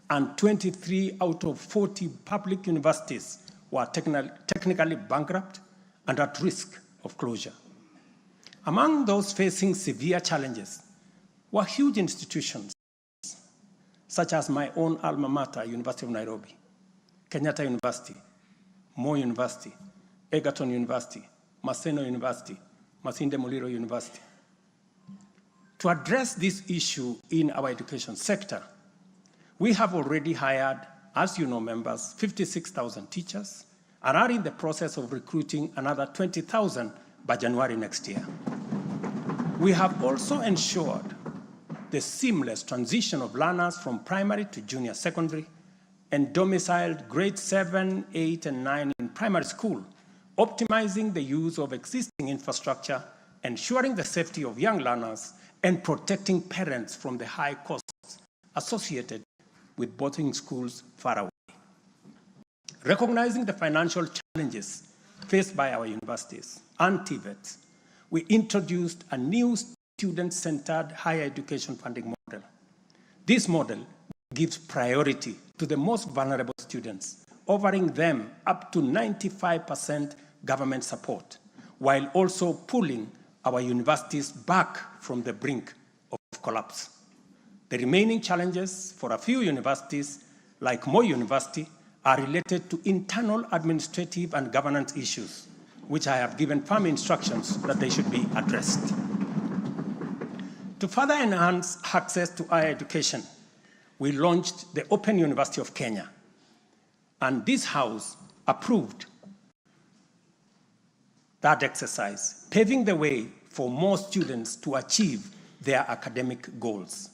and 23 out of 40 public universities were technically bankrupt and at risk of closure. Among those facing severe challenges were huge institutions, such as my own alma mater, University of Nairobi, Kenyatta University, Moi University, Egerton University, Maseno University, Masinde Muliro University. To address this issue in our education sector, we have already hired, as you know, members, 56,000 teachers and are in the process of recruiting another 20,000 by January next year. We have also ensured the seamless transition of learners from primary to junior secondary and domiciled grades 7, 8, and 9 in primary school, optimizing the use of existing infrastructure, ensuring the safety of young learners, and protecting parents from the high costs associated with boarding schools far away. Recognizing the financial challenges faced by our universities and TVETs, we introduced a new student-centered higher education funding model. This model gives priority to the most vulnerable students, offering them up to 95% government support, while also pulling our universities back from the brink of collapse. The remaining challenges for a few universities, like Moi University, are related to internal administrative and governance issues, which I have given firm instructions that they should be addressed. To further enhance access to higher education, we launched the Open University of Kenya, and this House approved that exercise, paving the way for more students to achieve their academic goals.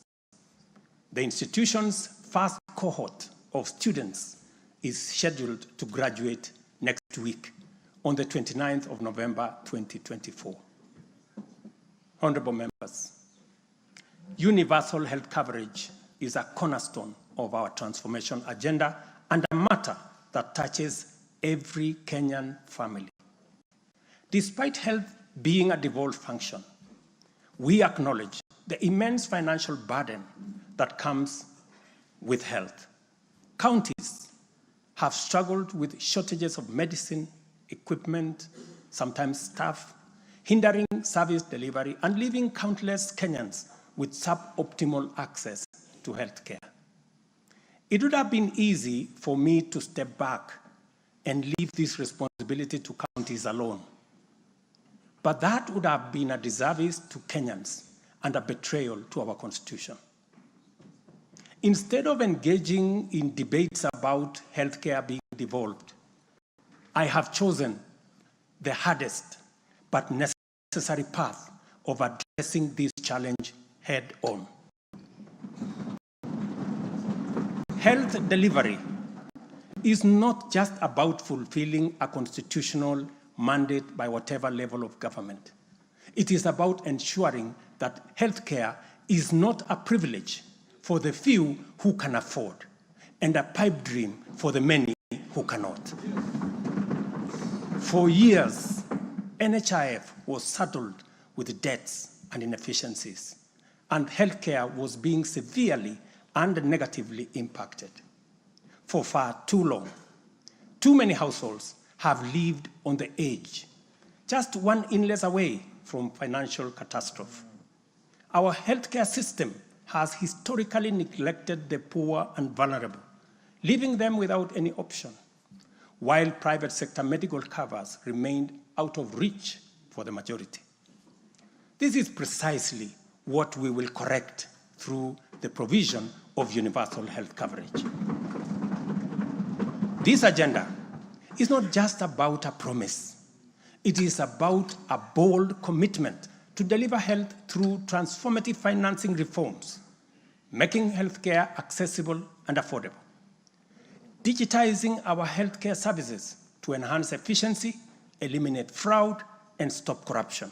The institution's first cohort of students is scheduled to graduate next week on the 29th of November, 2024. Honorable members, universal health coverage is a cornerstone of our transformation agenda and a matter that touches every Kenyan family. Despite health being a devolved function, we acknowledge the immense financial burden that comes with health. Counties have struggled with shortages of medicine, equipment, sometimes staff, hindering service delivery and leaving countless Kenyans with suboptimal access to healthcare. It would have been easy for me to step back and leave this responsibility to counties alone. But that would have been a disservice to Kenyans and a betrayal to our Constitution. Instead of engaging in debates about healthcare being devolved, I have chosen the hardest but necessary path of addressing this challenge head-on. Health delivery is not just about fulfilling a constitutional mandate by whatever level of government. It is about ensuring that healthcare is not a privilege for the few who can afford and a pipe dream for the many who cannot. For years, NHIF was saddled with debts and inefficiencies, and healthcare was being severely and negatively impacted. For far too long, too many households have lived on the edge, just one illness away from financial catastrophe. Our healthcare system has historically neglected the poor and vulnerable, leaving them without any option, while private sector medical covers remained out of reach for the majority. This is precisely what we will correct through the provision of universal health coverage. This agenda is not just about a promise. It is about a bold commitment to deliver health through transformative financing reforms, making healthcare accessible and affordable, digitizing our healthcare services to enhance efficiency, eliminate fraud, and stop corruption,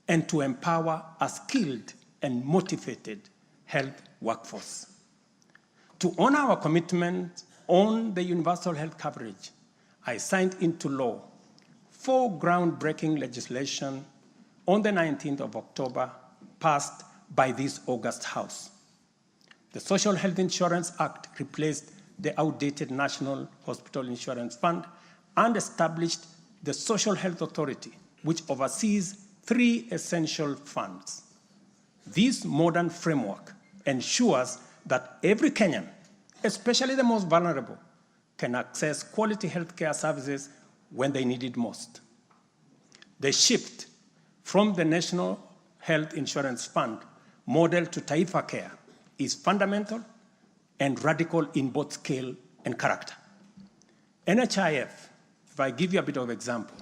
and to empower a skilled and motivated health workforce. To honor our commitment on the universal health coverage, I signed into law 4 groundbreaking legislation on the 19th of October, passed by this August House. The Social Health Insurance Act replaced the outdated National Hospital Insurance Fund and established the Social Health Authority, which oversees 3 essential funds. This modern framework ensures that every Kenyan, especially the most vulnerable, can access quality healthcare services when they need it most. The shift from the National Health Insurance Fund model to Taifa Care is fundamental and radical in both scale and character. NHIF, if I give you a bit of example,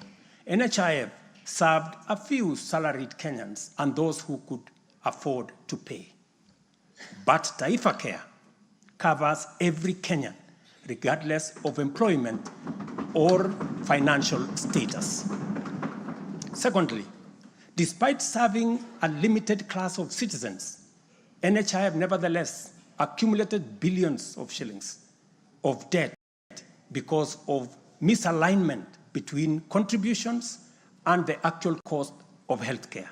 NHIF served a few salaried Kenyans and those who could afford to pay. But Taifa Care covers every Kenyan, regardless of employment or financial status. Secondly, despite serving a limited class of citizens, NHIF nevertheless accumulated billions of shillings of debt because of misalignment between contributions and the actual cost of healthcare.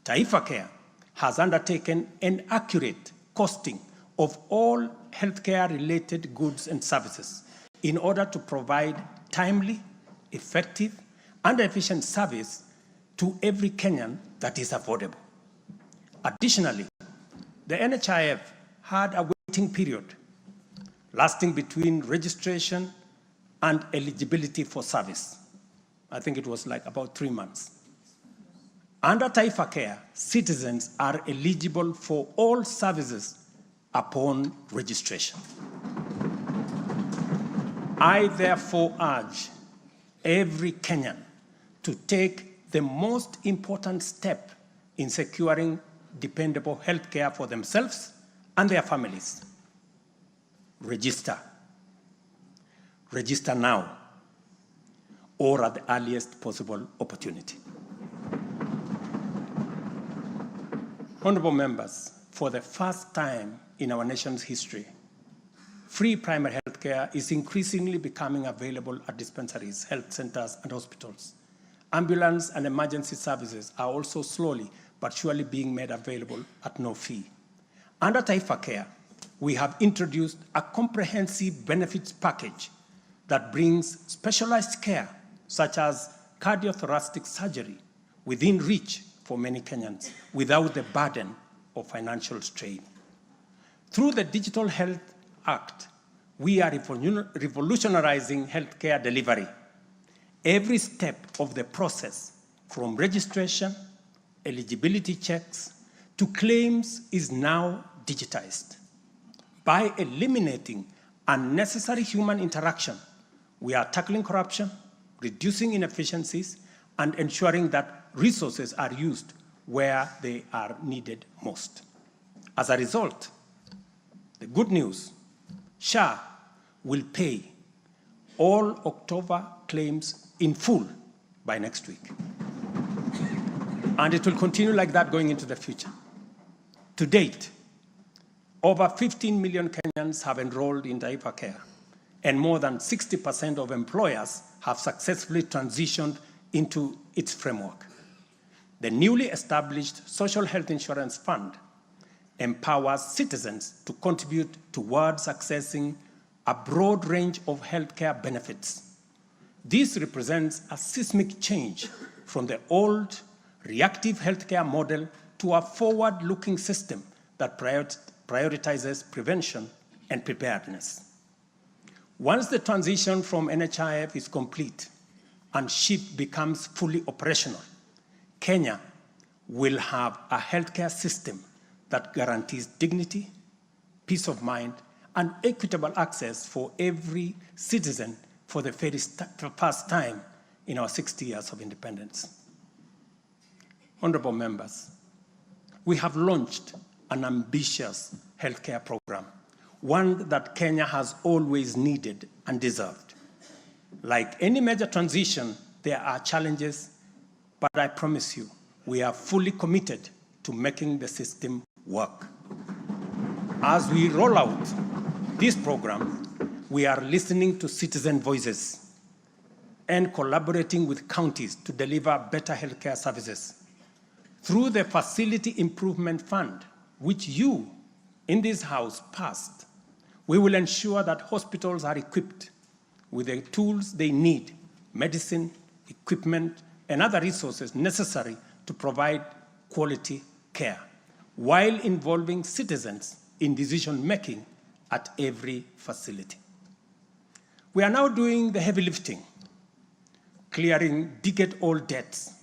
Taifa Care has undertaken an accurate costing of all healthcare-related goods and services in order to provide timely, effective, and efficient service to every Kenyan that is affordable. Additionally, the NHIF had a waiting period lasting between registration and eligibility for service. I think it was like about 3 months. Under Taifa Care, citizens are eligible for all services upon registration. I therefore urge every Kenyan to take the most important step in securing dependable health care for themselves and their families. Register. Register now or at the earliest possible opportunity. Honorable members, for the first time in our nation's history, free primary health care is increasingly becoming available at dispensaries, health centers, and hospitals. Ambulance and emergency services are also slowly but surely being made available at no fee. Under Taifa Care, we have introduced a comprehensive benefits package that brings specialized care, such as cardiothoracic surgery, within reach for many Kenyans without the burden of financial strain. Through the Digital Health Act, we are revolutionizing healthcare delivery. Every step of the process, from registration, eligibility checks, to claims is now digitized. By eliminating unnecessary human interaction, we are tackling corruption, reducing inefficiencies, and ensuring that resources are used where they are needed most. As a result, the good news, SHA will pay all October claims in full by next week. And it will continue like that going into the future. To date, over 15 million Kenyans have enrolled in Taifa Care, and more than 60% of employers have successfully transitioned into its framework. The newly established Social Health Insurance Fund empowers citizens to contribute towards accessing a broad range of healthcare benefits. This represents a seismic change from the old reactive healthcare model to a forward-looking system that prioritizes prevention and preparedness. Once the transition from NHIF is complete and SHIP becomes fully operational, Kenya will have a healthcare system that guarantees dignity, peace of mind, and equitable access for every citizen for the first time in our 60 years of independence. Honorable members, we have launched an ambitious healthcare program, one that Kenya has always needed and deserved. Like any major transition, there are challenges, but I promise you, we are fully committed to making the system work. As we roll out this program, we are listening to citizen voices and collaborating with counties to deliver better healthcare services. Through the Facility Improvement Fund, which you in this House passed, we will ensure that hospitals are equipped with the tools they need, medicine, equipment, and other resources necessary to provide quality care, while involving citizens in decision-making at every facility. We are now doing the heavy lifting, clearing decade-old debts,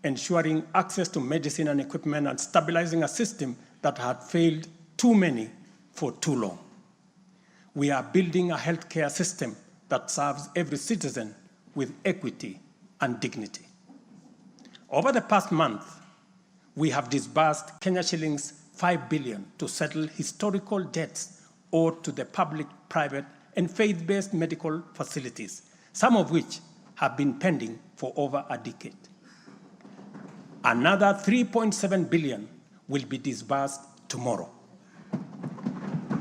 ensuring access to medicine and equipment, and stabilizing a system that had failed too many for too long. We are building a healthcare system that serves every citizen with equity and dignity. Over the past month, we have disbursed Kenya shillings 5 billion to settle historical debts owed to the public, private, and faith-based medical facilities, some of which have been pending for over a decade. Another 3.7 billion will be disbursed tomorrow.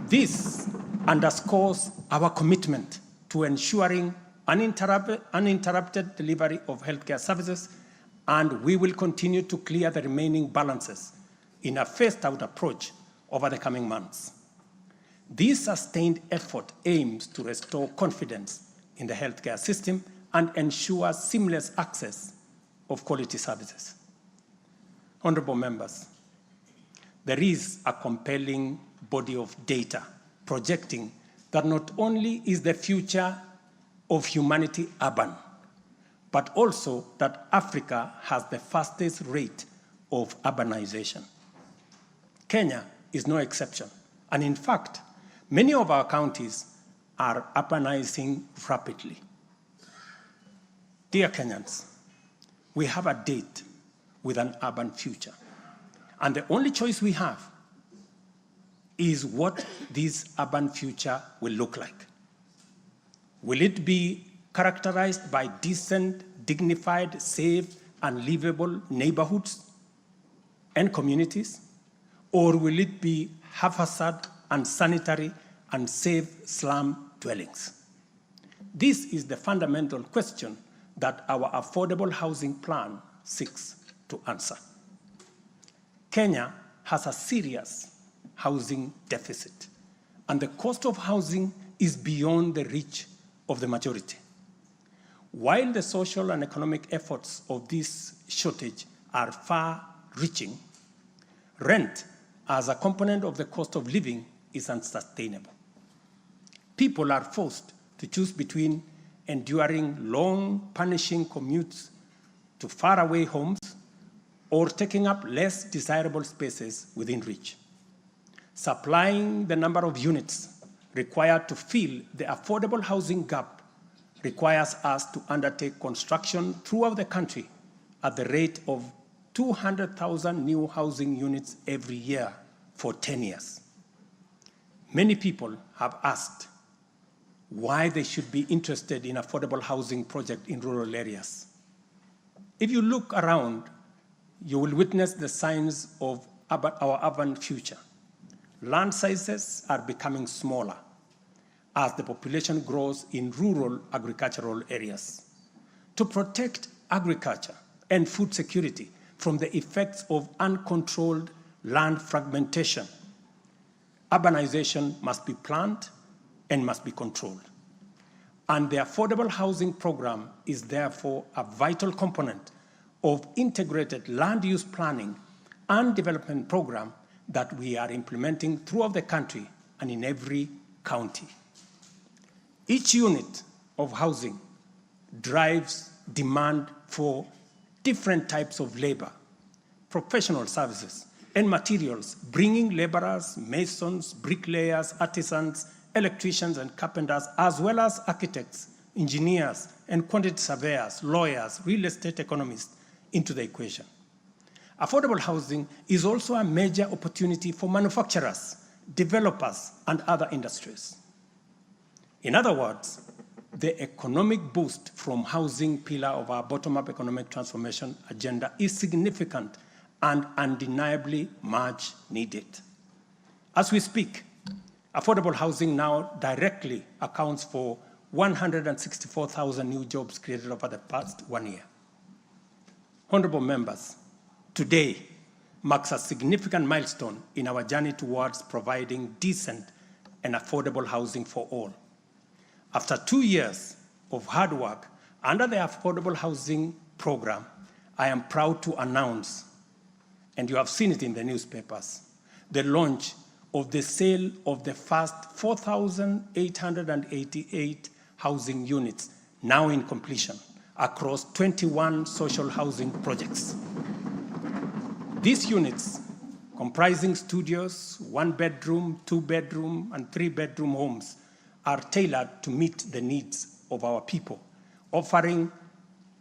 This underscores our commitment to ensuring uninterrupted delivery of healthcare services, and we will continue to clear the remaining balances in a phased-out approach over the coming months. This sustained effort aims to restore confidence in the healthcare system and ensure seamless access of quality services. Honorable members, there is a compelling body of data projecting that not only is the future of humanity urban, but also that Africa has the fastest rate of urbanization. Kenya is no exception, and in fact, many of our counties are urbanizing rapidly. Dear Kenyans, we have a date with an urban future, and the only choice we have is what this urban future will look like. Will it be characterized by decent, dignified, safe, and livable neighborhoods and communities? Or will it be haphazard, unsanitary, and safe slum dwellings? This is the fundamental question that our affordable housing plan seeks to answer. Kenya has a serious housing deficit, and the cost of housing is beyond the reach of the majority. While the social and economic efforts of this shortage are far-reaching, rent as a component of the cost of living is unsustainable. People are forced to choose between enduring long, punishing commutes to faraway homes or taking up less desirable spaces within reach. Supplying the number of units required to fill the affordable housing gap requires us to undertake construction throughout the country at the rate of 200,000 new housing units every year for 10 years. Many people have asked why they should be interested in affordable housing projects in rural areas. If you look around, you will witness the signs of our urban future. Land sizes are becoming smaller as the population grows in rural agricultural areas. To protect agriculture and food security from the effects of uncontrolled land fragmentation, urbanization must be planned and must be controlled. And the affordable housing program is therefore a vital component of integrated land use planning and development program that we are implementing throughout the country and in every county. Each unit of housing drives demand for different types of labor, professional services, and materials, bringing laborers, masons, bricklayers, artisans, electricians, and carpenters, as well as architects, engineers, and quantity surveyors, lawyers, real estate economists into the equation. Affordable housing is also a major opportunity for manufacturers, developers, and other industries. In other words, the economic boost from housing pillar of our bottom-up economic transformation agenda is significant and undeniably much needed. As we speak, affordable housing now directly accounts for 164,000 new jobs created over the past 1 year. Honorable members, today marks a significant milestone in our journey towards providing decent and affordable housing for all. After 2 years of hard work under the Affordable Housing Program, I am proud to announce, and you have seen it in the newspapers, the launch of the sale of the first 4,888 housing units, now in completion, across 21 social housing projects. These units, comprising studios, 1-bedroom, 2-bedroom, and 3-bedroom homes, are tailored to meet the needs of our people, offering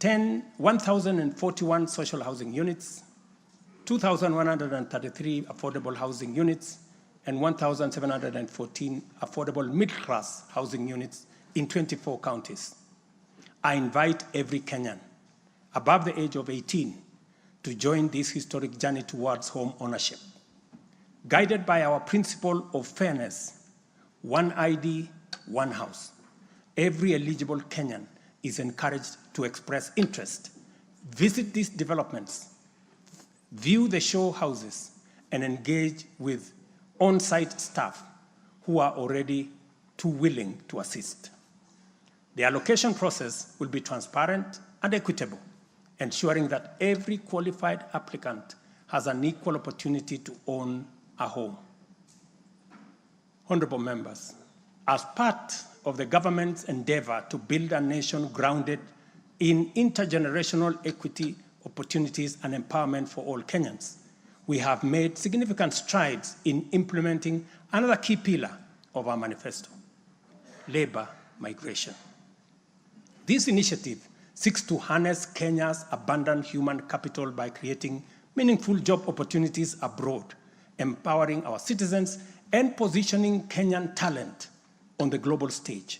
1,041 social housing units, 2,133 affordable housing units, and 1,714 affordable middle-class housing units in 24 counties. I invite every Kenyan above the age of 18 to join this historic journey towards home ownership. Guided by our principle of fairness, one ID, one house, every eligible Kenyan is encouraged to express interest, visit these developments, view the show houses, and engage with on-site staff who are already too willing to assist. The allocation process will be transparent and equitable, ensuring that every qualified applicant has an equal opportunity to own a home. Honorable members, as part of the government's endeavor to build a nation grounded in intergenerational equity, opportunities, and empowerment for all Kenyans, we have made significant strides in implementing another key pillar of our manifesto, labor migration. This initiative seeks to harness Kenya's abundant human capital by creating meaningful job opportunities abroad, empowering our citizens, and positioning Kenyan talent on the global stage.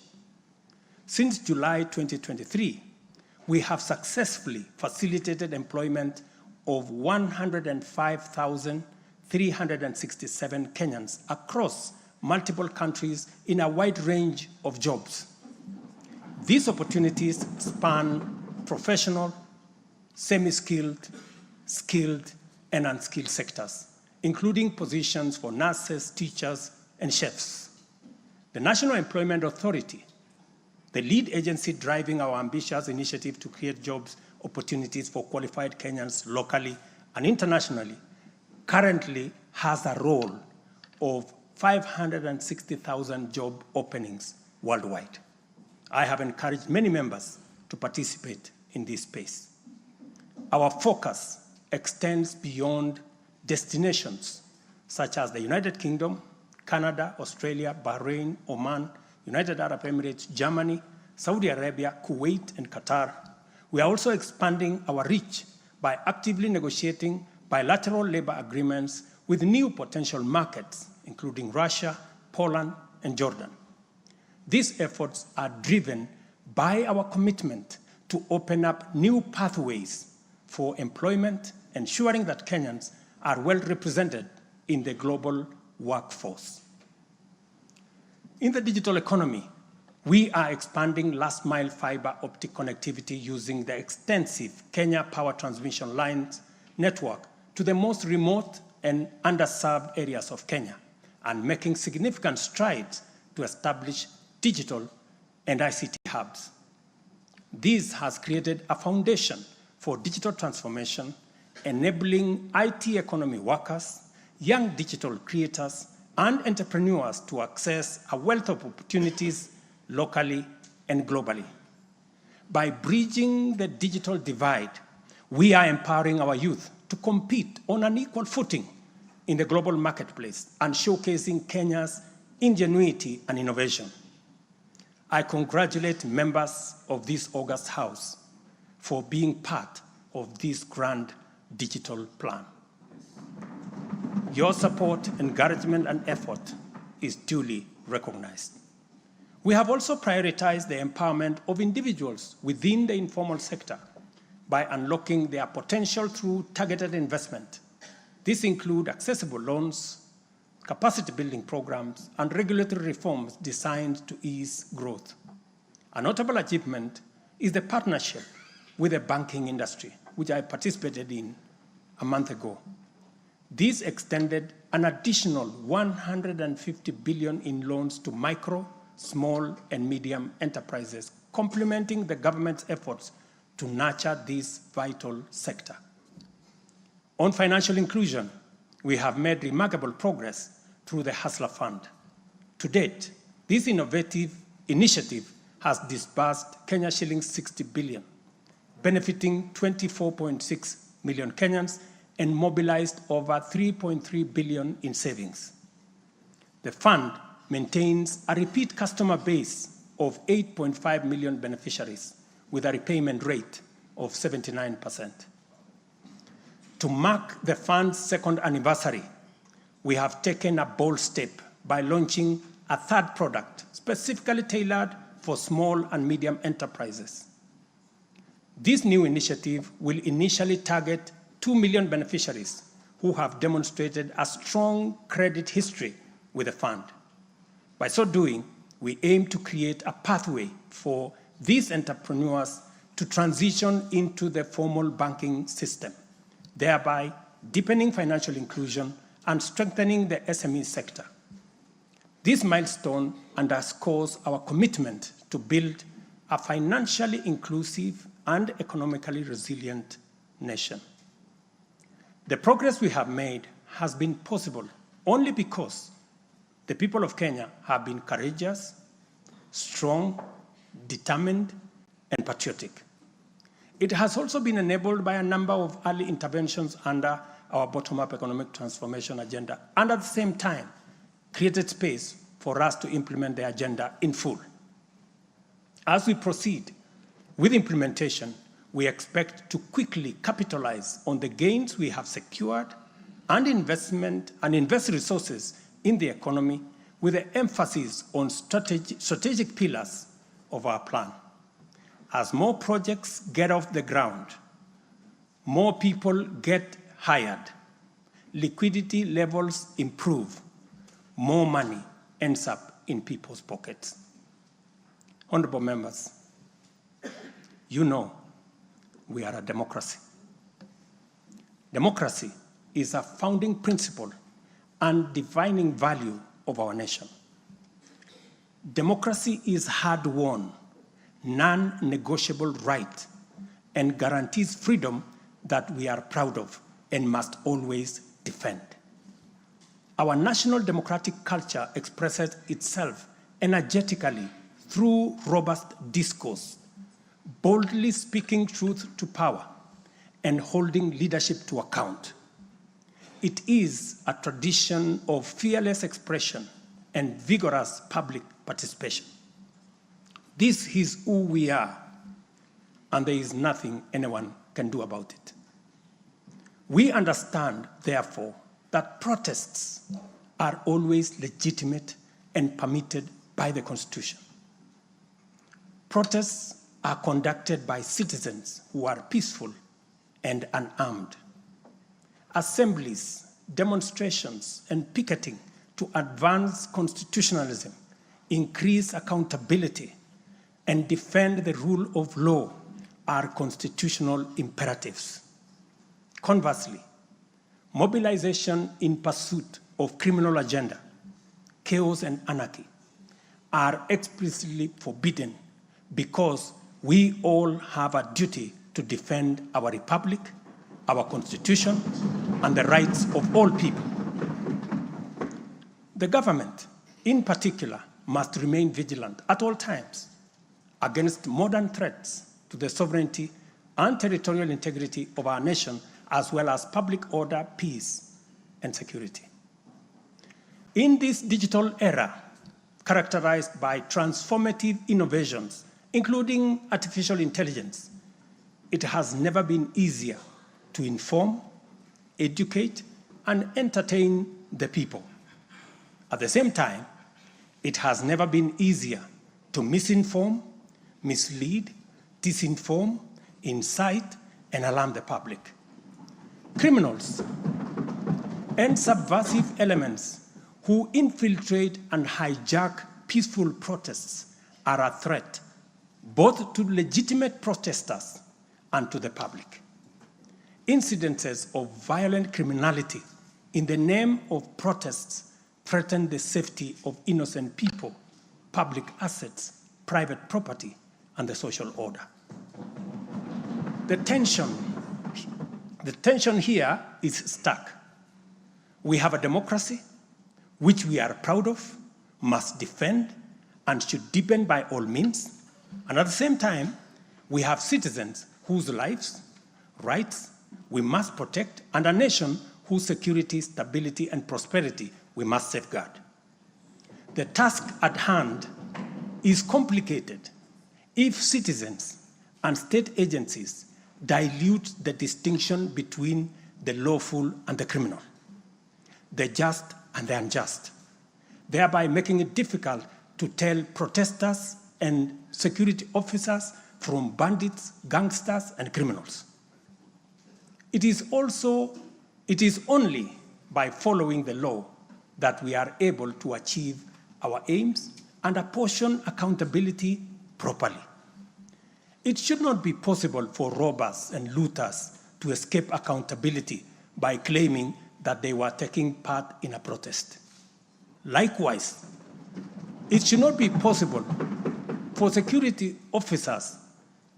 Since July 2023, we have successfully facilitated employment of 105,367 Kenyans across multiple countries in a wide range of jobs. These opportunities span professional, semi-skilled, skilled, and unskilled sectors, including positions for nurses, teachers, and chefs. The National Employment Authority, the lead agency driving our ambitious initiative to create jobs opportunities for qualified Kenyans locally and internationally, currently has a role of 560,000 job openings worldwide. I have encouraged many members to participate in this space. Our focus extends beyond destinations such as the United Kingdom, Canada, Australia, Bahrain, Oman, United Arab Emirates, Germany, Saudi Arabia, Kuwait, and Qatar. We are also expanding our reach by actively negotiating bilateral labor agreements with new potential markets, including Russia, Poland, and Jordan. These efforts are driven by our commitment to open up new pathways for employment, ensuring that Kenyans are well represented in the global workforce. In the digital economy, we are expanding last-mile fiber optic connectivity using the extensive Kenya Power Transmission Lines network to the most remote and underserved areas of Kenya, and making significant strides to establish digital and ICT hubs. This has created a foundation for digital transformation, enabling IT economy workers, young digital creators, and entrepreneurs to access a wealth of opportunities locally and globally. By bridging the digital divide, we are empowering our youth to compete on an equal footing in the global marketplace and showcasing Kenya's ingenuity and innovation. I congratulate members of this august House for being part of this grand digital plan. Your support, encouragement, and effort is duly recognized. We have also prioritized the empowerment of individuals within the informal sector by unlocking their potential through targeted investment. This includes accessible loans, capacity building programs, and regulatory reforms designed to ease growth. A notable achievement is the partnership with the banking industry, which I participated in a month ago. This extended an additional 150 billion in loans to micro, small, and medium enterprises, complementing the government's efforts to nurture this vital sector. On financial inclusion, we have made remarkable progress through the Hustler Fund. To date, this innovative initiative has disbursed Kenya shillings 60 billion, benefiting 24.6 million Kenyans and mobilized over 3.3 billion in savings. The fund maintains a repeat customer base of 8.5 million beneficiaries with a repayment rate of 79%. To mark the fund's second anniversary, we have taken a bold step by launching a third product specifically tailored for small and medium enterprises. This new initiative will initially target 2 million beneficiaries who have demonstrated a strong credit history with the fund. By so doing, we aim to create a pathway for these entrepreneurs to transition into the formal banking system, thereby deepening financial inclusion and strengthening the SME sector. This milestone underscores our commitment to build a financially inclusive and economically resilient nation. The progress we have made has been possible only because the people of Kenya have been courageous, strong, determined, and patriotic. It has also been enabled by a number of early interventions under our bottom-up economic transformation agenda, and at the same time, created space for us to implement the agenda in full. As we proceed with implementation, we expect to quickly capitalize on the gains we have secured and invest resources in the economy with an emphasis on strategic pillars of our plan. As more projects get off the ground, more people get hired, liquidity levels improve, more money ends up in people's pockets. Honorable members, you know we are a democracy. Democracy is a founding principle and defining value of our nation. Democracy is hard-won, non-negotiable right, and guarantees freedom that we are proud of and must always defend. Our national democratic culture expresses itself energetically through robust discourse, boldly speaking truth to power, and holding leadership to account. It is a tradition of fearless expression and vigorous public participation. This is who we are, and there is nothing anyone can do about it. We understand, therefore, that protests are always legitimate and permitted by the Constitution. Protests are conducted by citizens who are peaceful and unarmed. Assemblies, demonstrations, and picketing to advance constitutionalism, increase accountability, and defend the rule of law are constitutional imperatives. Conversely, mobilization in pursuit of criminal agenda, chaos and anarchy are explicitly forbidden because we all have a duty to defend our republic, our constitution, and the rights of all people. The government, in particular, must remain vigilant at all times against modern threats to the sovereignty and territorial integrity of our nation, as well as public order, peace, and security. In this digital era, characterized by transformative innovations, including artificial intelligence, it has never been easier to inform, educate, and entertain the people. At the same time, it has never been easier to misinform, mislead, disinform, incite, and alarm the public. Criminals and subversive elements who infiltrate and hijack peaceful protests are a threat both to legitimate protesters and to the public. Incidences of violent criminality in the name of protests, threaten the safety of innocent people, public assets, private property, and the social order. The tension here is stark. We have a democracy, which we are proud of, must defend, and should deepen by all means. And at the same time, we have citizens whose lives, rights, we must protect, and a nation whose security, stability, and prosperity we must safeguard. The task at hand is complicated if citizens and state agencies dilute the distinction between the lawful and the criminal, the just and the unjust, thereby making it difficult to tell protesters and security officers from bandits, gangsters, and criminals. It is only by following the law that we are able to achieve our aims and apportion accountability properly. It should not be possible for robbers and looters to escape accountability by claiming that they were taking part in a protest. Likewise, it should not be possible for security officers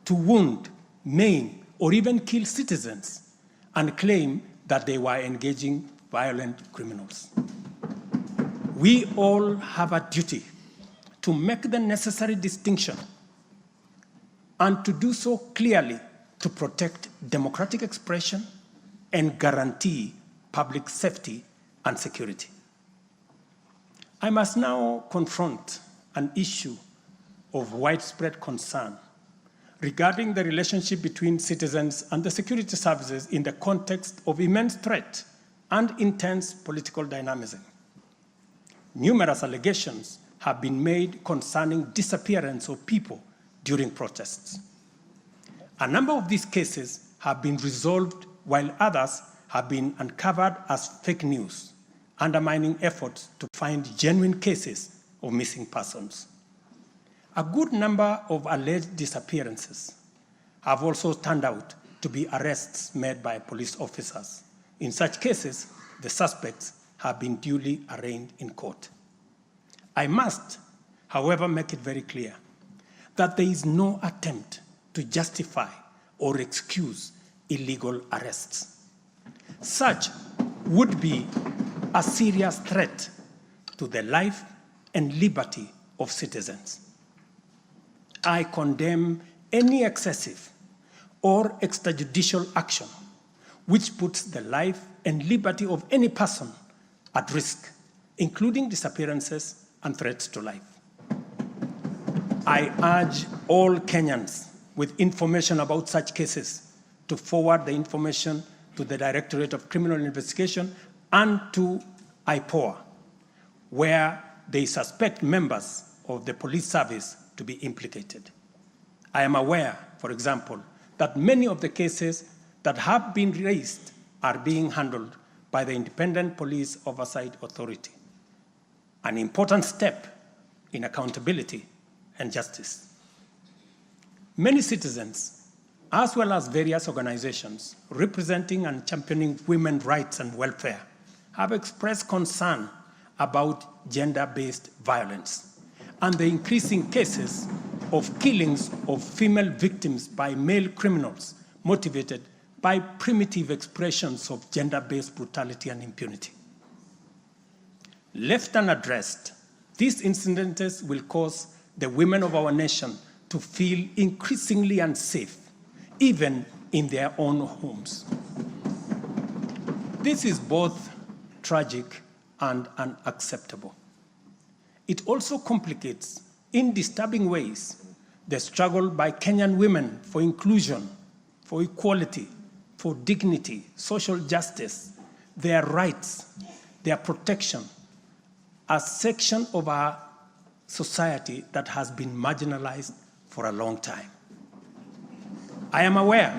to wound, maim, or even kill citizens and claim that they were engaging violent criminals. We all have a duty to make the necessary distinction and to do so clearly to protect democratic expression and guarantee public safety and security. I must now confront an issue of widespread concern regarding the relationship between citizens and the security services in the context of immense threat and intense political dynamism. Numerous allegations have been made concerning disappearance of people during protests. A number of these cases have been resolved, while others have been uncovered as fake news, undermining efforts to find genuine cases of missing persons. A good number of alleged disappearances have also turned out to be arrests made by police officers. In such cases, the suspects have been duly arraigned in court. I must, however, make it very clear that there is no attempt to justify or excuse illegal arrests. Such would be a serious threat to the life and liberty of citizens. I condemn any excessive or extrajudicial action which puts the life and liberty of any person at risk, including disappearances and threats to life. I urge all Kenyans with information about such cases to forward the information to the Directorate of Criminal Investigation and to IPOA, where they suspect members of the police service to be implicated. I am aware, for example, that many of the cases that have been raised are being handled by the Independent Police Oversight Authority, an important step in accountability and justice. Many citizens, as well as various organizations representing and championing women's rights and welfare, have expressed concern about gender-based violence and the increasing cases of killings of female victims by male criminals motivated by primitive expressions of gender-based brutality and impunity. Left unaddressed, these incidents will cause the women of our nation to feel increasingly unsafe, even in their own homes. This is both tragic and unacceptable. It also complicates, in disturbing ways, the struggle by Kenyan women for inclusion, for equality, for dignity, social justice, their rights, their protection, a section of our society that has been marginalized for a long time. I am aware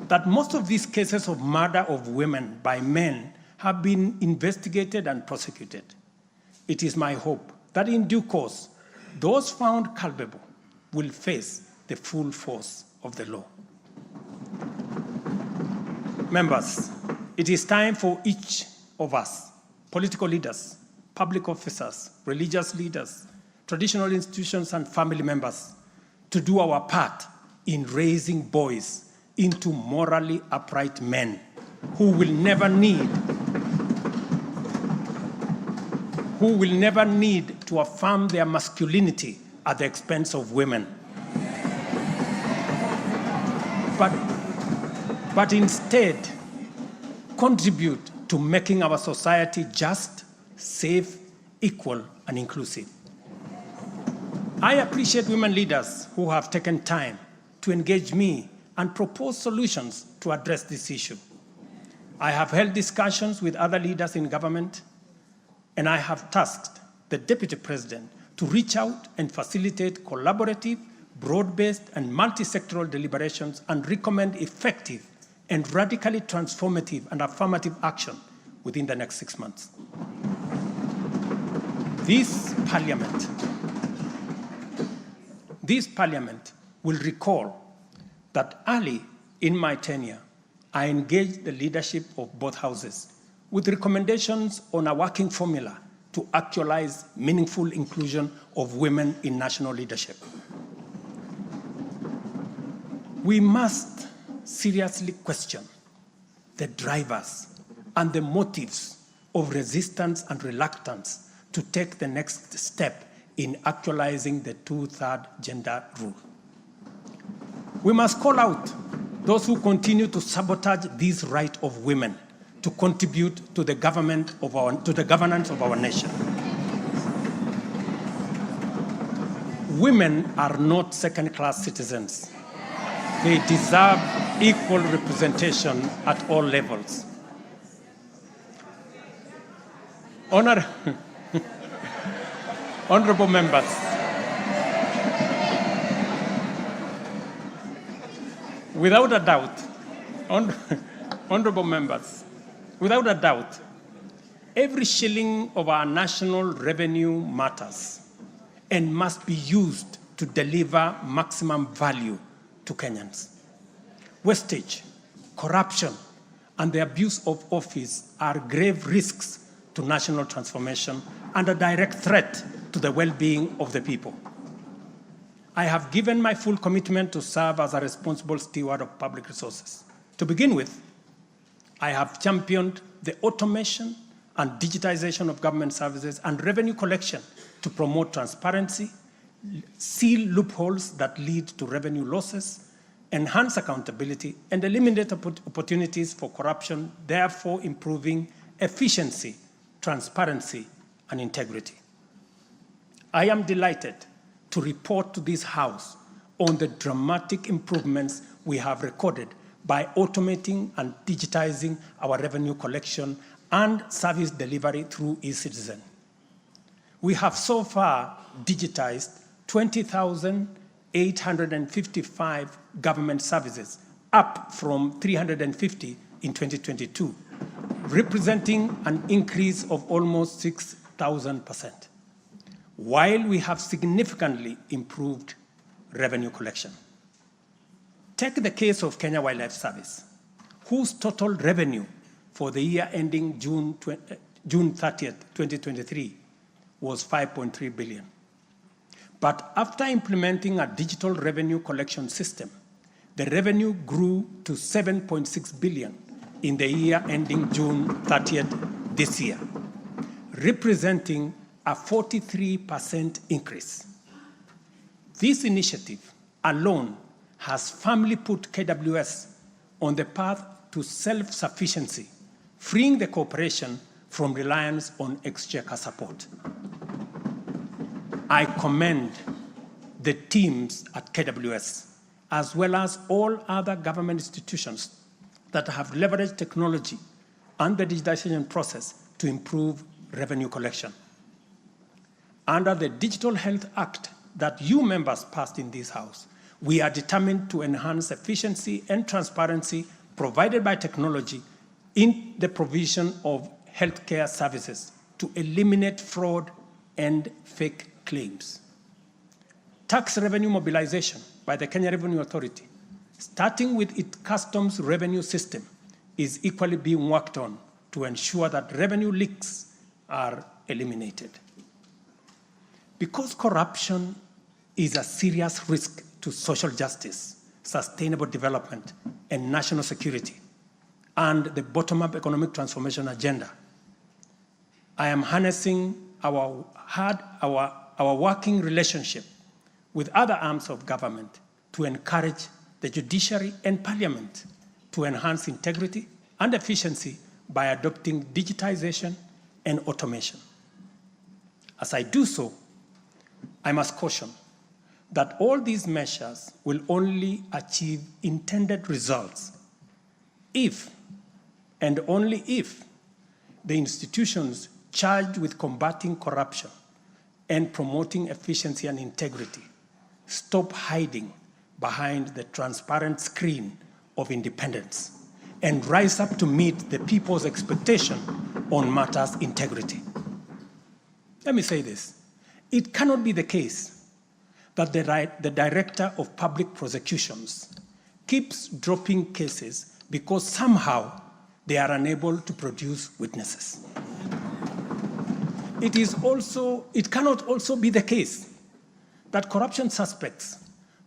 that most of these cases of murder of women by men have been investigated and prosecuted. It is my hope that in due course, those found culpable will face the full force of the law. Members, It is time for each of us, political leaders, public officers, religious leaders, traditional institutions, and family members, to do our part in raising boys into morally upright men who will never need to affirm their masculinity at the expense of women. But instead, contribute to making our society just, safe, equal, and inclusive. I appreciate women leaders who have taken time to engage me and propose solutions to address this issue. I have held discussions with other leaders in government, and I have tasked the Deputy President to reach out and facilitate collaborative, broad-based, and multi-sectoral deliberations and recommend effective and radically transformative and affirmative action within the next 6 months. This Parliament will recall that early in my tenure, I engaged the leadership of both houses with recommendations on a working formula to actualize meaningful inclusion of women in national leadership. We must seriously question the drivers and the motives of resistance and reluctance to take the next step in actualizing the 2/3 gender rule. We must call out those who continue to sabotage this right of women to contribute to the governance of our nation. Women are not second-class citizens. They deserve equal representation at all levels. Honorable members, without a doubt, honorable members, without a doubt, every shilling of our national revenue matters and must be used to deliver maximum value to Kenyans. Wastage, corruption, and the abuse of office are grave risks to national transformation and a direct threat to the well-being of the people. I have given my full commitment to serve as a responsible steward of public resources. To begin with, I have championed the automation and digitization of government services and revenue collection to promote transparency, seal loopholes that lead to revenue losses, enhance accountability, and eliminate opportunities for corruption, therefore improving efficiency, transparency, and integrity. I am delighted to report to this House on the dramatic improvements we have recorded by automating and digitizing our revenue collection and service delivery through eCitizen. We have so far digitized 20,855 government services, up from 350 in 2022, representing an increase of almost 6,000%, while we have significantly improved revenue collection. Take the case of Kenya Wildlife Service, whose total revenue for the year ending June 30th, 2023 was 5.3 billion. But after implementing a digital revenue collection system, the revenue grew to 7.6 billion in the year ending June 30th this year, representing a 43% increase. This initiative alone has firmly put KWS on the path to self-sufficiency, freeing the corporation from reliance on exchequer support. I commend the teams at KWS, as well as all other government institutions that have leveraged technology and the digitization process to improve revenue collection. Under the Digital Health Act that you members passed in this House, we are determined to enhance efficiency and transparency provided by technology in the provision of healthcare services to eliminate fraud and fake claims. Tax revenue mobilization by the Kenya Revenue Authority, starting with its customs revenue system, is equally being worked on to ensure that revenue leaks are eliminated. Because corruption is a serious risk to social justice, sustainable development, and national security, and the bottom-up economic transformation agenda, I am harnessing our working relationship with other arms of government to encourage the judiciary and parliament to enhance integrity and efficiency by adopting digitization and automation. As I do so, I must caution that all these measures will only achieve intended results if, and only if, the institutions charged with combating corruption and promoting efficiency and integrity stop hiding behind the transparent screen of independence and rise up to meet the people's expectation on matters integrity. Let me say this. It cannot be the case that the Director of Public Prosecutions keeps dropping cases because somehow they are unable to produce witnesses. It cannot also be the case that corruption suspects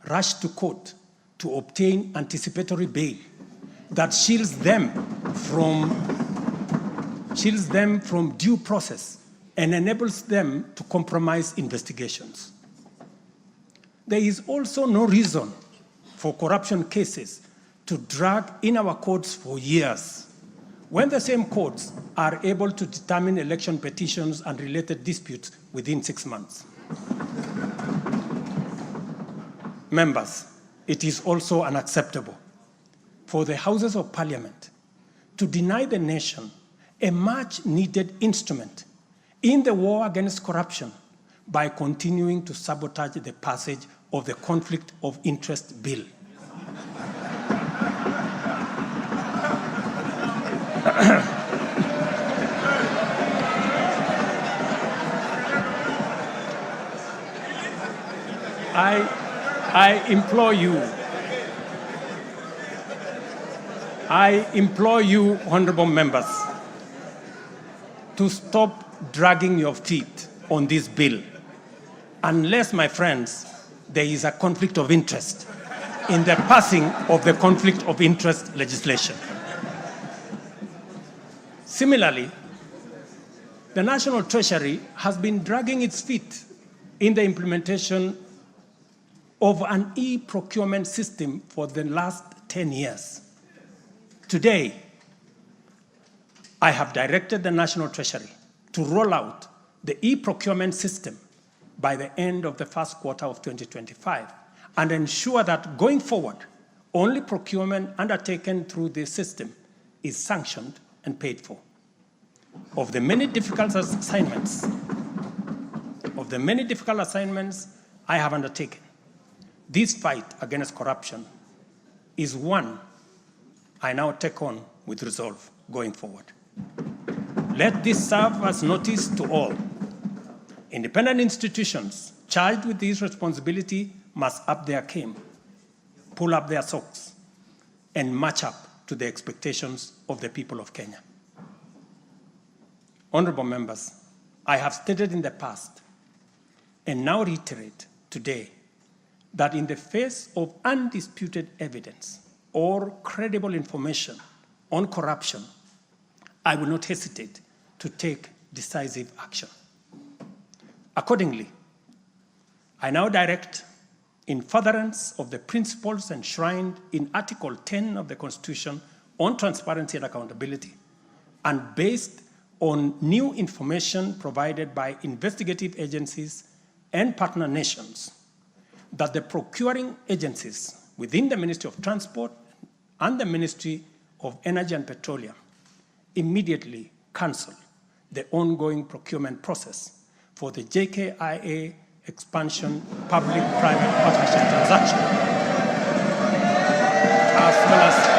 rush to court to obtain anticipatory bail that shields them from due process and enables them to compromise investigations. There is also no reason for corruption cases to drag in our courts for years when the same courts are able to determine election petitions and related disputes within 6 months. Members, it is also unacceptable for the Houses of Parliament to deny the nation a much-needed instrument in the war against corruption by continuing to sabotage the passage of the Conflict of Interest Bill. I implore you, honorable members, to stop dragging your feet on this bill, unless, my friends, there is a conflict of interest in the passing of the conflict of interest legislation. Similarly, the National Treasury has been dragging its feet in the implementation of an e-procurement system for the last 10 years. Today, I have directed the National Treasury to roll out the e-procurement system by the end of the first quarter of 2025 and ensure that going forward, only procurement undertaken through this system is sanctioned and paid for. Of the many difficult assignments I have undertaken, this fight against corruption is one I now take on with resolve going forward. Let this serve as notice to all. Independent institutions charged with this responsibility must up their game, pull up their socks, and match up to the expectations of the people of Kenya. Honorable members, I have stated in the past and now reiterate today that in the face of undisputed evidence or credible information on corruption, I will not hesitate to take decisive action. Accordingly, I now direct, in furtherance of the principles enshrined in Article 10 of the Constitution on transparency and accountability, and based on new information provided by investigative agencies and partner nations, that the procuring agencies within the Ministry of Transport and the Ministry of Energy and Petroleum immediately cancel the ongoing procurement process for the JKIA expansion public-private partnership transaction, as well as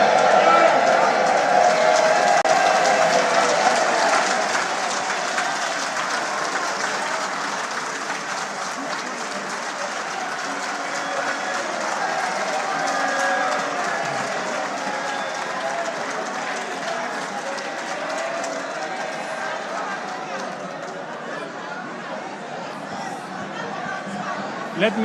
let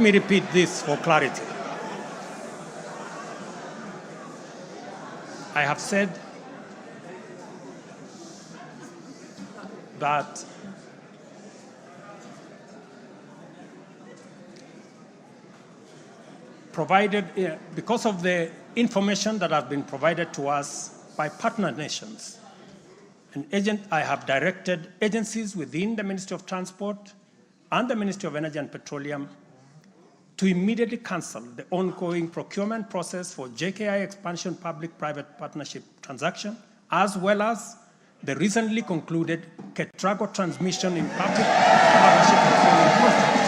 me repeat this for clarity. I have said that because of the information that has been provided to us by partner nations, I have directed agencies within the Ministry of Transport and the Ministry of Energy and Petroleum to immediately cancel the ongoing procurement process for JKI expansion public-private partnership transaction, as well as the recently concluded Ketrago transmission in public partnership procurement process.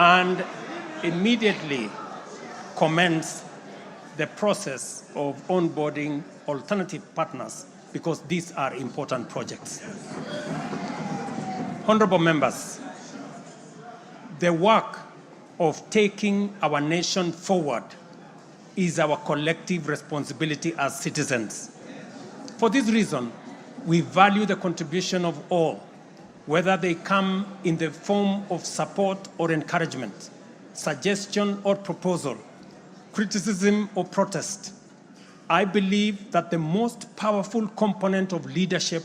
And immediately commence the process of onboarding alternative partners, because these are important projects. Honorable members, the work of taking our nation forward is our collective responsibility as citizens. For this reason, we value the contribution of all, whether they come in the form of support or encouragement, suggestion or proposal, criticism or protest. I believe that the most powerful component of leadership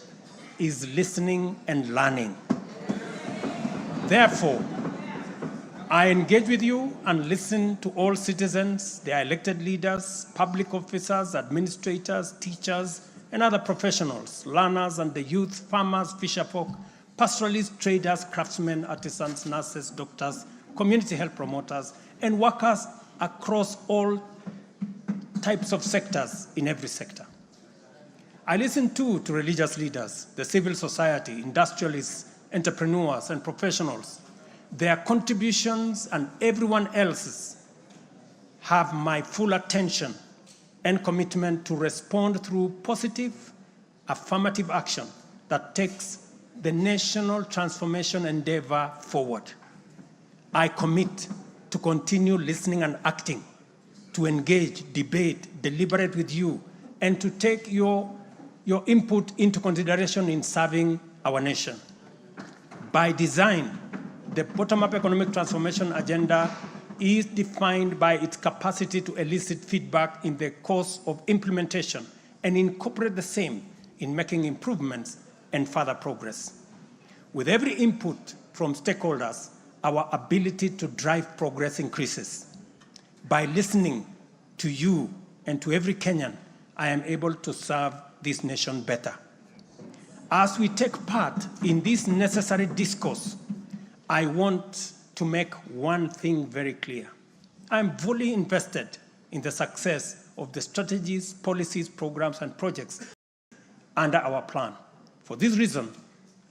is listening and learning. Therefore, I engage with you and listen to all citizens, their elected leaders, public officers, administrators, teachers, and other professionals, learners and the youth, farmers, fisherfolk, pastoralists, traders, craftsmen, artisans, nurses, doctors, community health promoters, and workers across all types of sectors in every sector. I listen too to religious leaders, the civil society, industrialists, entrepreneurs, and professionals. Their contributions and everyone else's have my full attention and commitment to respond through positive, affirmative action that takes the national transformation endeavor forward. I commit to continue listening and acting, to engage, debate, deliberate with you, and to take your input into consideration in serving our nation. By design, the bottom-up economic transformation agenda is defined by its capacity to elicit feedback in the course of implementation and incorporate the same in making improvements and further progress. With every input from stakeholders, our ability to drive progress increases. By listening to you and to every Kenyan, I am able to serve this nation better. As we take part in this necessary discourse, I want to make one thing very clear. I'm fully invested in the success of the strategies, policies, programs, and projects under our plan. For this reason,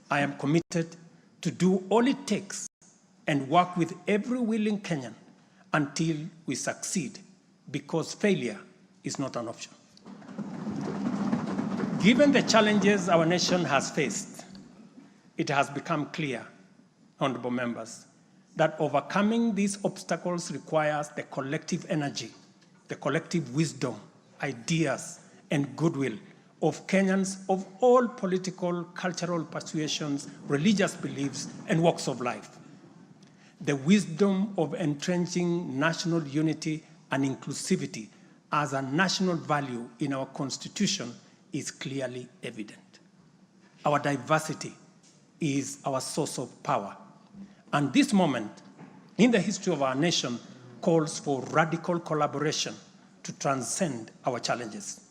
I am committed to do all it takes and work with every willing Kenyan until we succeed, because failure is not an option. Given the challenges our nation has faced, it has become clear, honorable members, that overcoming these obstacles requires the collective energy, the collective wisdom, ideas, and goodwill of Kenyans of all political, cultural persuasions, religious beliefs, and walks of life. The wisdom of entrenching national unity and inclusivity as a national value in our Constitution is clearly evident. Our diversity is our source of power. And this moment in the history of our nation calls for radical collaboration to transcend our challenges.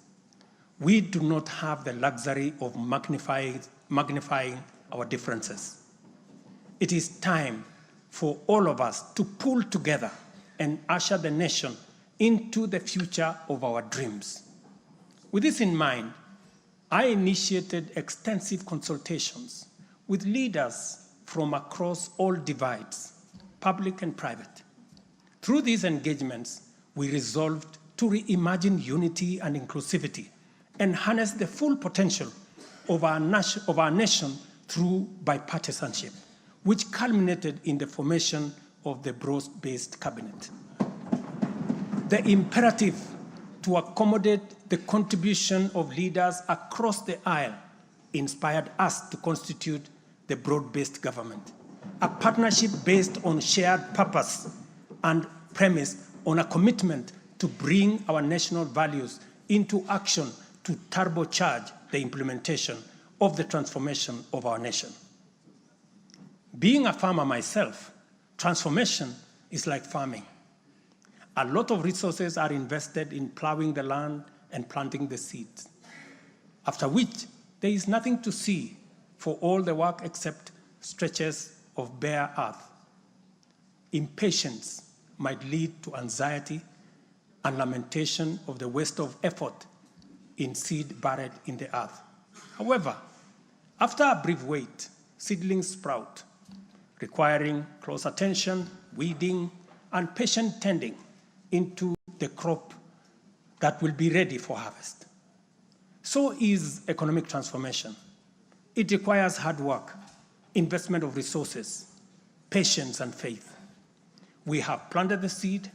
We do not have the luxury of magnifying our differences. It is time for all of us to pull together and usher the nation into the future of our dreams. With this in mind, I initiated extensive consultations with leaders from across all divides, public and private. Through these engagements, we resolved to reimagine unity and inclusivity and harness the full potential of our nation through bipartisanship, which culminated in the formation of the broad-based cabinet. The imperative to accommodate the contribution of leaders across the aisle inspired us to constitute the broad-based government, a partnership based on shared purpose and premised on a commitment to bring our national values into action to turbocharge the implementation of the transformation of our nation. Being a farmer myself, transformation is like farming. A lot of resources are invested in plowing the land and planting the seeds, after which there is nothing to see for all the work except stretches of bare earth. Impatience might lead to anxiety and lamentation of the waste of effort in seed buried in the earth. However, after a brief wait, seedlings sprout, requiring close attention, weeding, and patient tending into the crop that will be ready for harvest. So is economic transformation. It requires hard work, investment of resources, patience, and faith. We have planted the seed,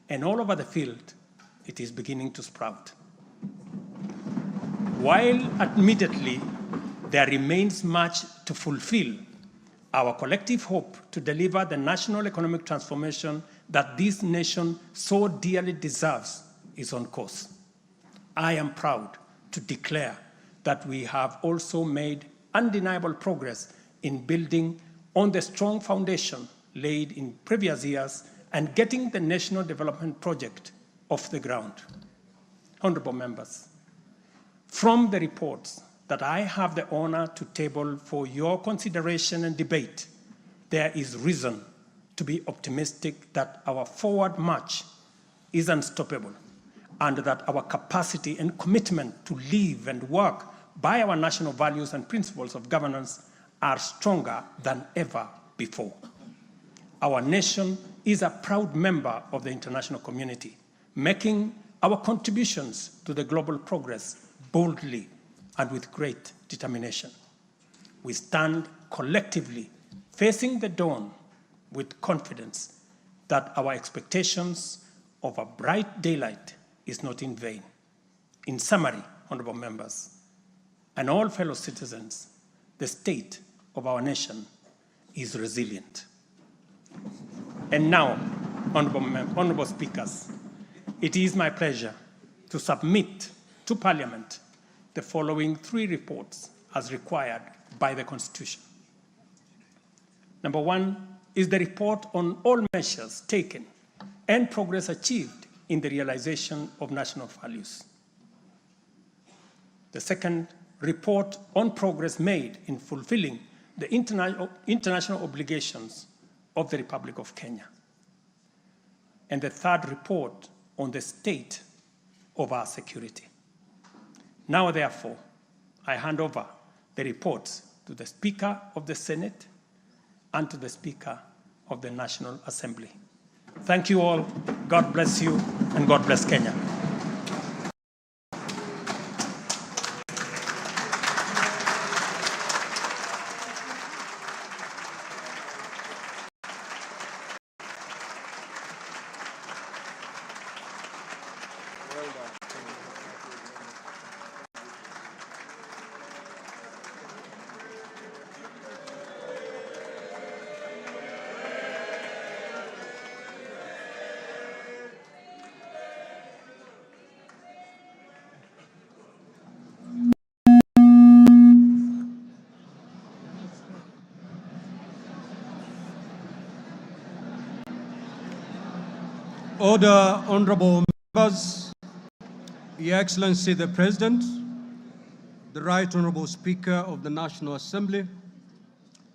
and all over the field, it is beginning to sprout. While admittedly, there remains much to fulfill, our collective hope to deliver the national economic transformation that this nation so dearly deserves is on course. I am proud to declare that we have also made undeniable progress in building on the strong foundation laid in previous years and getting the national development project off the ground. Honorable members, from the reports that I have the honor to table for your consideration and debate, there is reason to be optimistic that our forward march is unstoppable and that our capacity and commitment to live and work by our national values and principles of governance are stronger than ever before. Our nation is a proud member of the international community, making our contributions to the global progress boldly and with great determination. We stand collectively facing the dawn with confidence that our expectations of a bright daylight is not in vain. In summary, honorable members, and all fellow citizens, the state of our nation is resilient. And now, honorable speakers, it is my pleasure to submit to Parliament the following 3 reports as required by the Constitution. Number 1 is the report on all measures taken and progress achieved in the realization of national values. The second, report on progress made in fulfilling the international obligations of the Republic of Kenya. And the third, report on the state of our security. Now, therefore, I hand over the reports to the Speaker of the Senate and to the Speaker of the National Assembly. Thank you all. God bless you, and God bless Kenya. Order, honorable members, Your Excellency the President, the Right Honorable Speaker of the National Assembly,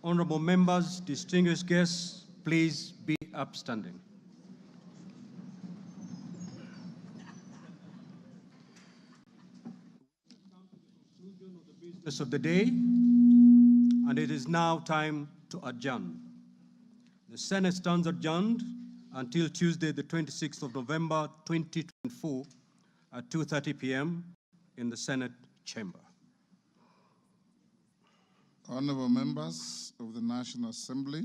honorable members, distinguished guests, please be upstanding. Business of the day, and it is now time to adjourn. The Senate stands adjourned until Tuesday, the 26th of November, 2024 at 2:30 p.m. in the Senate chamber. Honorable members of the National Assembly,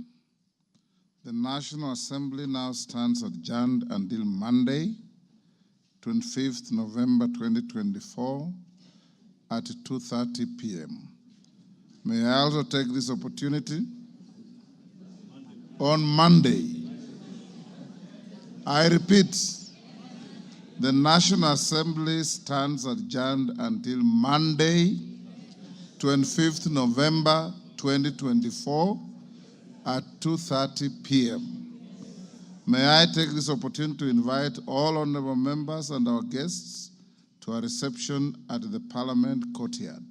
the National Assembly now stands adjourned until Monday, 25th November 2024 at 2:30 p.m. May I also take this opportunity on Monday. I repeat, the National Assembly stands adjourned until Monday, 25th November 2024 at 2:30 p.m. May I take this opportunity to invite all honorable members and our guests to a reception at the Parliament courtyard.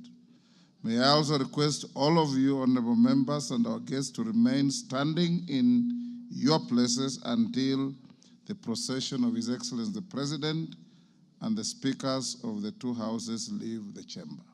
May I also request all of you honorable members and our guests to remain standing in your places until the procession of His Excellency the President and the speakers of the two houses leave the chamber.